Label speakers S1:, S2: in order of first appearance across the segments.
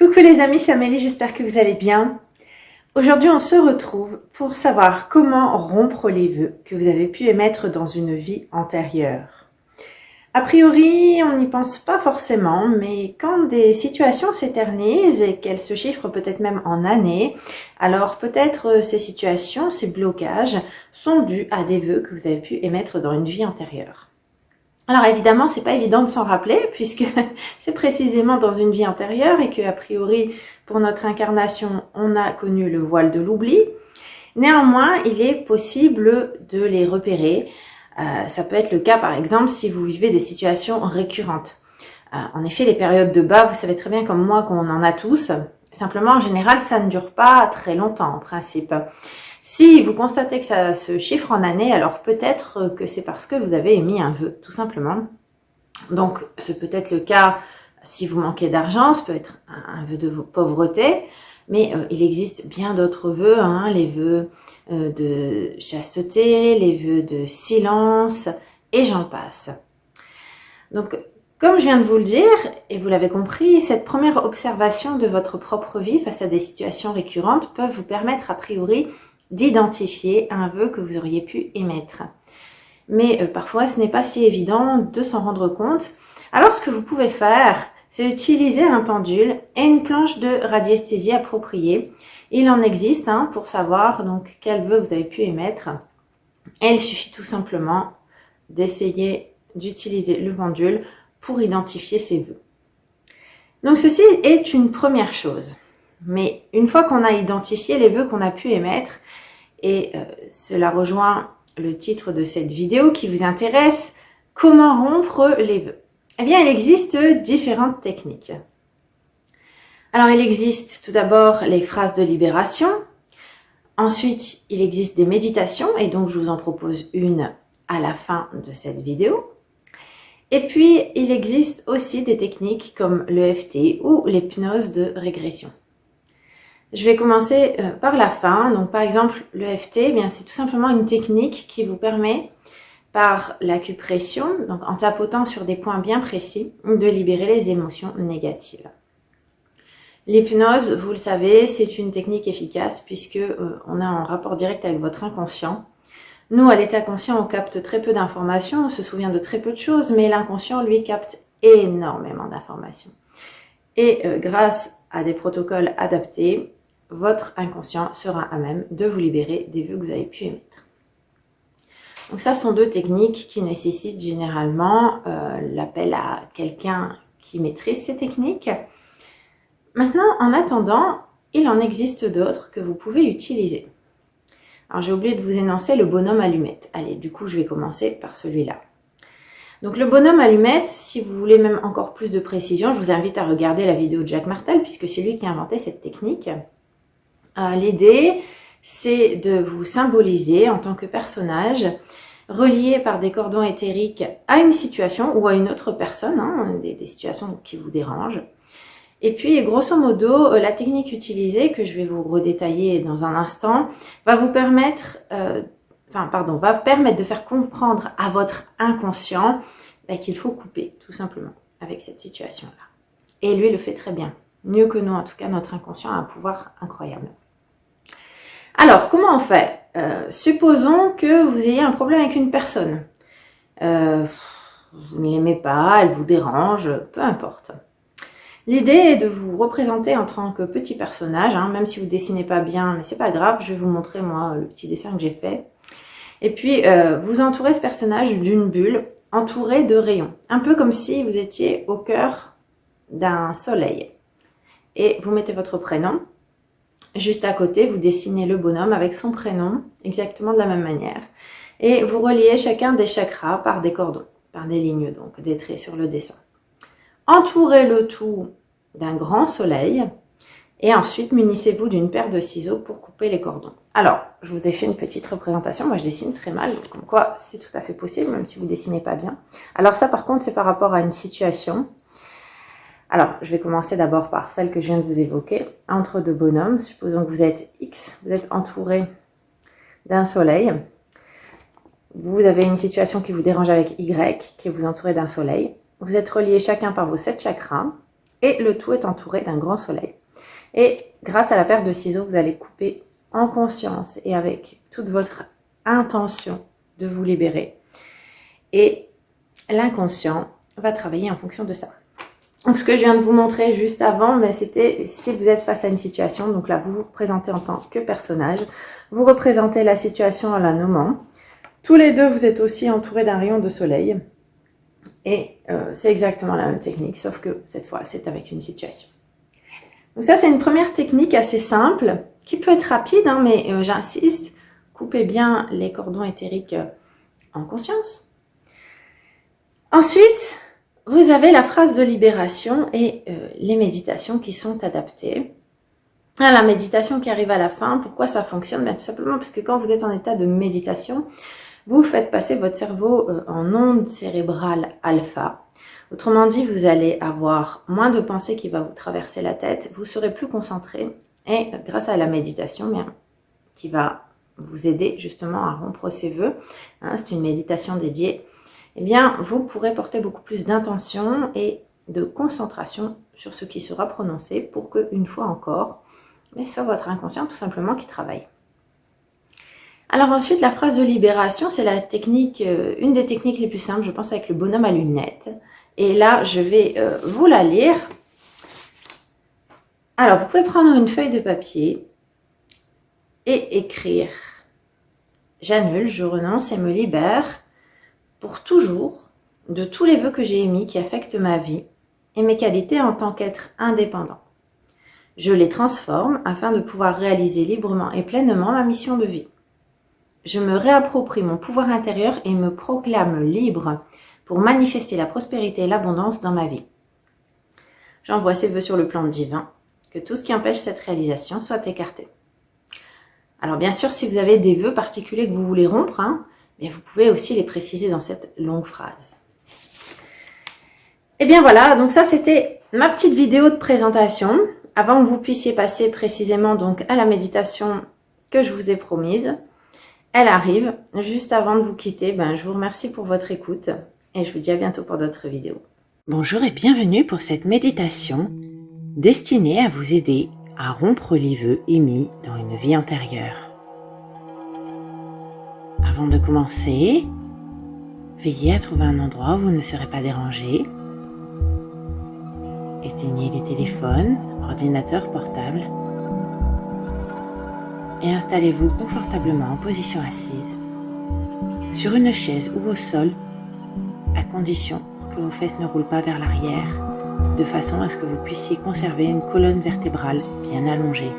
S1: Coucou les amis, c'est Amélie, j'espère que vous allez bien. Aujourd'hui, on se retrouve pour savoir comment rompre les vœux que vous avez pu émettre dans une vie antérieure. A priori, on n'y pense pas forcément, mais quand des situations s'éternisent et qu'elles se chiffrent peut-être même en années, alors peut-être ces situations, ces blocages sont dus à des vœux que vous avez pu émettre dans une vie antérieure. Alors évidemment, c'est pas évident de s'en rappeler puisque c'est précisément dans une vie antérieure et que a priori pour notre incarnation, on a connu le voile de l'oubli. Néanmoins, il est possible de les repérer. Ça peut être le cas par exemple si vous vivez des situations récurrentes. En effet, les périodes de bas, vous savez très bien comme moi qu'on en a tous. Simplement, en général, ça ne dure pas très longtemps en principe. Si vous constatez que ça se chiffre en années, alors peut-être que c'est parce que vous avez émis un vœu, tout simplement. Donc, ce peut être le cas si vous manquez d'argent, ça peut être un vœu de pauvreté, mais il existe bien d'autres vœux, les vœux de chasteté, les vœux de silence, et j'en passe. Donc, comme je viens de vous le dire, et vous l'avez compris, cette première observation de votre propre vie face à des situations récurrentes peuvent vous permettre a priori d'identifier un vœu que vous auriez pu émettre. Mais parfois, ce n'est pas si évident de s'en rendre compte. Alors, ce que vous pouvez faire, c'est utiliser un pendule et une planche de radiesthésie appropriée. Il en existe pour savoir donc quel vœu vous avez pu émettre. Et il suffit tout simplement d'essayer d'utiliser le pendule pour identifier ces vœux. Donc, ceci est une première chose. Mais une fois qu'on a identifié les vœux qu'on a pu émettre, et cela rejoint le titre de cette vidéo qui vous intéresse, comment rompre les vœux? Eh bien, il existe différentes techniques. Alors, il existe tout d'abord les phrases de libération. Ensuite, il existe des méditations et donc je vous en propose une à la fin de cette vidéo. Et puis, il existe aussi des techniques comme l'EFT ou l'hypnose de régression. Je vais commencer par la fin. Donc, par exemple, l'EFT, c'est tout simplement une technique qui vous permet, par l'acupression, donc en tapotant sur des points bien précis, de libérer les émotions négatives. L'hypnose, vous le savez, c'est une technique efficace puisque on a un rapport direct avec votre inconscient. Nous, à l'état conscient, on capte très peu d'informations, on se souvient de très peu de choses, mais l'inconscient, lui, capte énormément d'informations. Et grâce à des protocoles adaptés, votre inconscient sera à même de vous libérer des vœux que vous avez pu émettre. Donc ça sont deux techniques qui nécessitent généralement l'appel à quelqu'un qui maîtrise ces techniques. Maintenant, en attendant, il en existe d'autres que vous pouvez utiliser. Alors j'ai oublié de vous énoncer le bonhomme allumette. Allez, du coup je vais commencer par celui-là. Donc le bonhomme allumette, si vous voulez même encore plus de précision, je vous invite à regarder la vidéo de Jacques Martel puisque c'est lui qui a inventé cette technique. L'idée, c'est de vous symboliser en tant que personnage, relié par des cordons éthériques à une situation ou à une autre personne, des situations qui vous dérangent. Et puis, grosso modo, la technique utilisée, que je vais vous redétailler dans un instant, va vous permettre, va permettre de faire comprendre à votre inconscient qu'il faut couper, tout simplement, avec cette situation-là. Et lui, il le fait très bien. Mieux que nous, en tout cas, notre inconscient a un pouvoir incroyable. Alors, comment on fait? Supposons que vous ayez un problème avec une personne. Vous ne l'aimez pas, elle vous dérange, peu importe. L'idée est de vous représenter en tant que petit personnage, même si vous dessinez pas bien, mais c'est pas grave, je vais vous montrer moi le petit dessin que j'ai fait. Et puis, vous entourez ce personnage d'une bulle entourée de rayons. Un peu comme si vous étiez au cœur d'un soleil. Et vous mettez votre prénom. Juste à côté, vous dessinez le bonhomme avec son prénom, exactement de la même manière. Et vous reliez chacun des chakras par des cordons, par des lignes, donc des traits sur le dessin. Entourez le tout d'un grand soleil et ensuite munissez-vous d'une paire de ciseaux pour couper les cordons. Alors, je vous ai fait une petite représentation. Moi, je dessine très mal, donc comme quoi c'est tout à fait possible, même si vous dessinez pas bien. Alors ça, par contre, c'est par rapport à une situation. Alors, je vais commencer d'abord par celle que je viens de vous évoquer. Entre deux bonhommes, supposons que vous êtes X, vous êtes entouré d'un soleil. Vous avez une situation qui vous dérange avec Y, qui est vous entouré d'un soleil. Vous êtes reliés chacun par vos 7 chakras. et le tout est entouré d'un grand soleil. Et grâce à la paire de ciseaux, vous allez couper en conscience et avec toute votre intention de vous libérer. Et l'inconscient va travailler en fonction de ça. Donc ce que je viens de vous montrer juste avant, mais c'était si vous êtes face à une situation, donc là vous vous représentez en tant que personnage, vous représentez la situation en la nommant. Tous les deux, vous êtes aussi entourés d'un rayon de soleil. Et c'est exactement la même technique, sauf que cette fois, c'est avec une situation. Donc ça, c'est une première technique assez simple, qui peut être rapide, hein, mais j'insiste, coupez bien les cordons éthériques en conscience. Ensuite, vous avez la phrase de libération et les méditations qui sont adaptées. La méditation qui arrive à la fin, pourquoi ça fonctionne? Tout simplement parce que quand vous êtes en état de méditation, vous faites passer votre cerveau en onde cérébrale alpha. Autrement dit, vous allez avoir moins de pensées qui vont vous traverser la tête, vous serez plus concentré et grâce à la méditation qui va vous aider justement à rompre ces vœux, hein, c'est une méditation dédiée, eh bien vous pourrez porter beaucoup plus d'intention et de concentration sur ce qui sera prononcé pour que, une fois encore, mais soit votre inconscient tout simplement qui travaille. Alors ensuite, la phrase de libération, c'est la technique, une des techniques les plus simples, je pense, avec le bonhomme à lunettes. Et là, je vais vous la lire. Alors, vous pouvez prendre une feuille de papier et écrire « J'annule, je renonce et me libère pour toujours de tous les vœux que j'ai émis qui affectent ma vie et mes qualités en tant qu'être indépendant. Je les transforme afin de pouvoir réaliser librement et pleinement ma mission de vie. Je me réapproprie mon pouvoir intérieur et me proclame libre pour manifester la prospérité et l'abondance dans ma vie. J'envoie ces vœux sur le plan divin, que tout ce qui empêche cette réalisation soit écarté. » Alors bien sûr, si vous avez des vœux particuliers que vous voulez rompre, mais vous pouvez aussi les préciser dans cette longue phrase. Et bien voilà, donc ça c'était ma petite vidéo de présentation, avant que vous puissiez passer précisément donc à la méditation que je vous ai promise. Elle arrive. Juste avant de vous quitter, je vous remercie pour votre écoute et je vous dis à bientôt pour d'autres vidéos. Bonjour et bienvenue pour cette méditation destinée à vous aider à rompre les vœux émis dans une vie antérieure. Avant de commencer, veillez à trouver un endroit où vous ne serez pas dérangé. Éteignez les téléphones, ordinateurs portables et installez-vous confortablement en position assise, sur une chaise ou au sol, à condition que vos fesses ne roulent pas vers l'arrière, de façon à ce que vous puissiez conserver une colonne vertébrale bien allongée.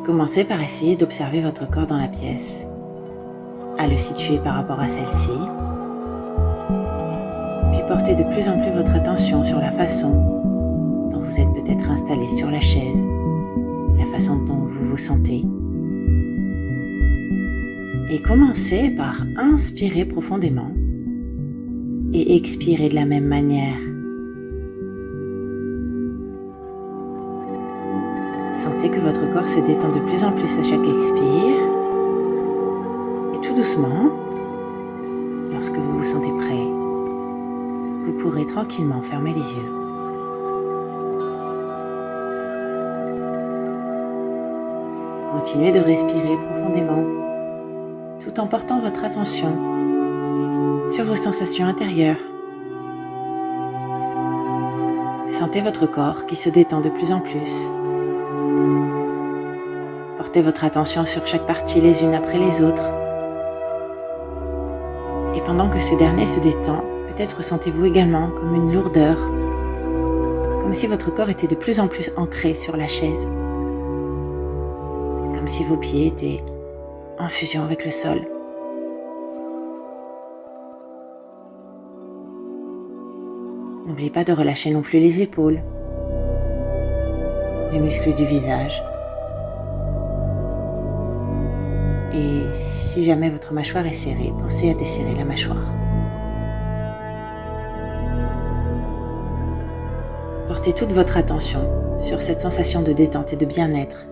S1: Commencez par essayer d'observer votre corps dans la pièce, à le situer par rapport à celle-ci, puis portez de plus en plus votre attention sur la façon dont vous êtes peut-être installé sur la chaise, la façon dont vous vous sentez. Et commencez par inspirer profondément et expirer de la même manière. Sentez que votre corps se détend de plus en plus à chaque expire. Et tout doucement, lorsque vous vous sentez prêt, vous pourrez tranquillement fermer les yeux. Continuez de respirer profondément, tout en portant votre attention sur vos sensations intérieures. Sentez votre corps qui se détend de plus en plus. Portez votre attention sur chaque partie les unes après les autres. Et pendant que ce dernier se détend, peut-être sentez-vous également comme une lourdeur, comme si votre corps était de plus en plus ancré sur la chaise, comme si vos pieds étaient en fusion avec le sol. N'oubliez pas de relâcher non plus les épaules, les muscles du visage. Et si jamais votre mâchoire est serrée, pensez à desserrer la mâchoire. Portez toute votre attention sur cette sensation de détente et de bien-être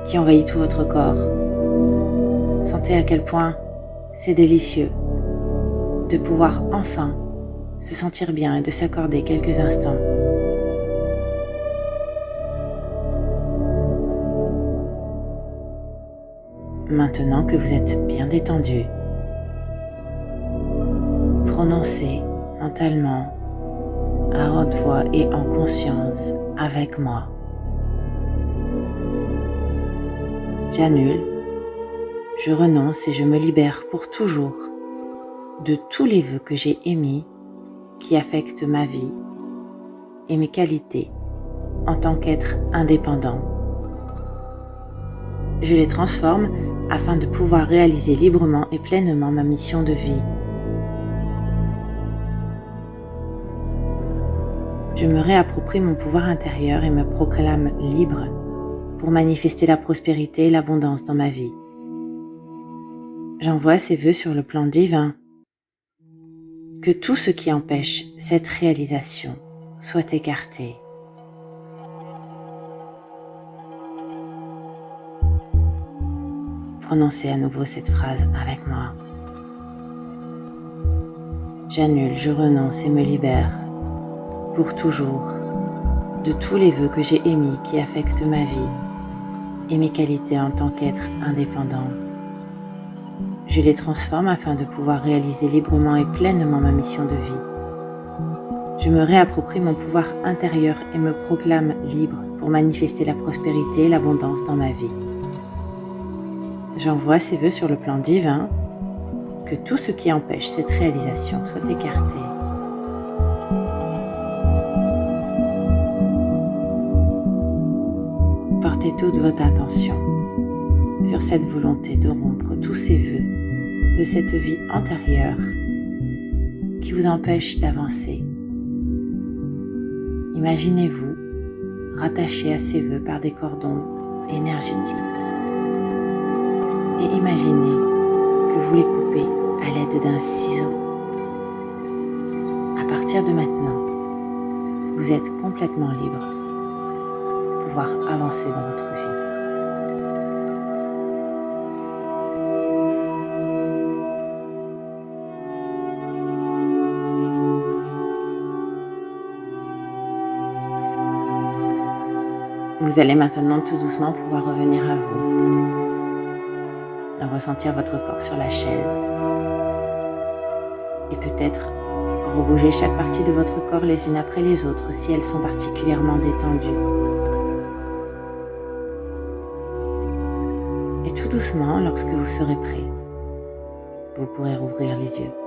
S1: qui envahit tout votre corps. Sentez à quel point c'est délicieux de pouvoir enfin se sentir bien et de s'accorder quelques instants. Maintenant que vous êtes bien détendu, prononcez mentalement, à haute voix et en conscience avec moi. J'annule, je renonce et je me libère pour toujours de tous les vœux que j'ai émis qui affectent ma vie et mes qualités en tant qu'être indépendant. Je les transforme afin de pouvoir réaliser librement et pleinement ma mission de vie. Je me réapproprie mon pouvoir intérieur et me proclame libre pour manifester la prospérité et l'abondance dans ma vie. J'envoie ces vœux sur le plan divin. Que tout ce qui empêche cette réalisation soit écarté. Prononcez à nouveau cette phrase avec moi. J'annule, je renonce et me libère pour toujours de tous les vœux que j'ai émis qui affectent ma vie et mes qualités en tant qu'être indépendant. Je les transforme afin de pouvoir réaliser librement et pleinement ma mission de vie. Je me réapproprie mon pouvoir intérieur et me proclame libre pour manifester la prospérité et l'abondance dans ma vie. J'envoie ces vœux sur le plan divin, que tout ce qui empêche cette réalisation soit écarté. Portez toute votre attention sur cette volonté de rompre tous ces vœux de cette vie antérieure qui vous empêche d'avancer. Imaginez-vous rattaché à ces vœux par des cordons énergétiques et imaginez que vous les coupez à l'aide d'un ciseau. À partir de maintenant, vous êtes complètement libre pour pouvoir avancer dans votre vie. Vous allez maintenant tout doucement pouvoir revenir à vous, ressentir votre corps sur la chaise et peut-être rebouger chaque partie de votre corps les unes après les autres si elles sont particulièrement détendues. Et tout doucement, lorsque vous serez prêt, vous pourrez rouvrir les yeux.